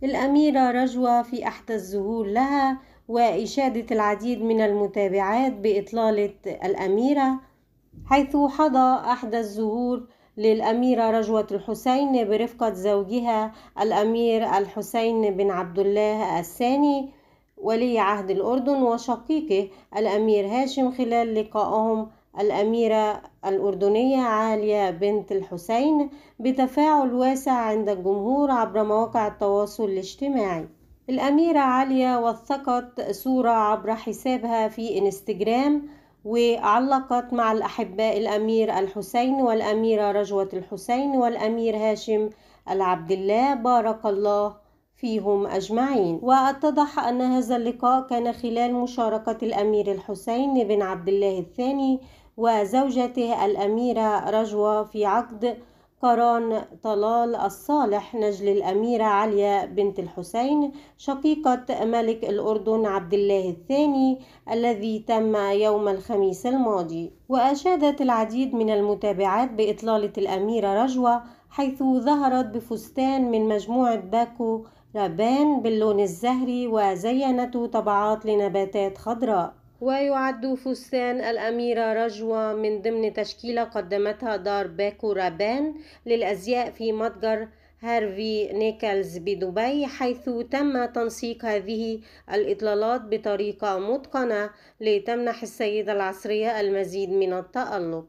الأميرة رجوة في أحدى الظهور لها وإشادة العديد من المتابعات بإطلالة الأميرة، حيث حظى أحدى الظهور للأميرة رجوة الحسين برفقة زوجها الأمير الحسين بن عبد الله الثاني ولي عهد الأردن وشقيقه الأمير هاشم، خلال لقائهم الأميرة الأردنية عليا بنت الحسين بتفاعل واسع عند الجمهور عبر مواقع التواصل الاجتماعي. الأميرة عليا وثقت صورة عبر حسابها في إنستجرام وعلقت مع الأحباء الأمير الحسين والأميرة رجوة الحسين والأمير هاشم العبد الله بارك الله فيهم أجمعين. واتضح أن هذا اللقاء كان خلال مشاركة الأمير الحسين بن عبد الله الثاني وزوجته الأميرة رجوة في عقد قران طلال الصالح نجل الأميرة عليا بنت الحسين شقيقة ملك الأردن عبد الله الثاني الذي تم يوم الخميس الماضي. وأشادت العديد من المتابعات بإطلالة الأميرة رجوة، حيث ظهرت بفستان من مجموعة باكو رابان باللون الزهري وزينته طبعات لنباتات خضراء. ويعد فستان الأميرة رجوة من ضمن تشكيلة قدمتها دار باكو رابان للأزياء في متجر هارفي نيكلز بدبي، حيث تم تنسيق هذه الإطلالات بطريقة متقنة لتمنح السيدة العصرية المزيد من التألق.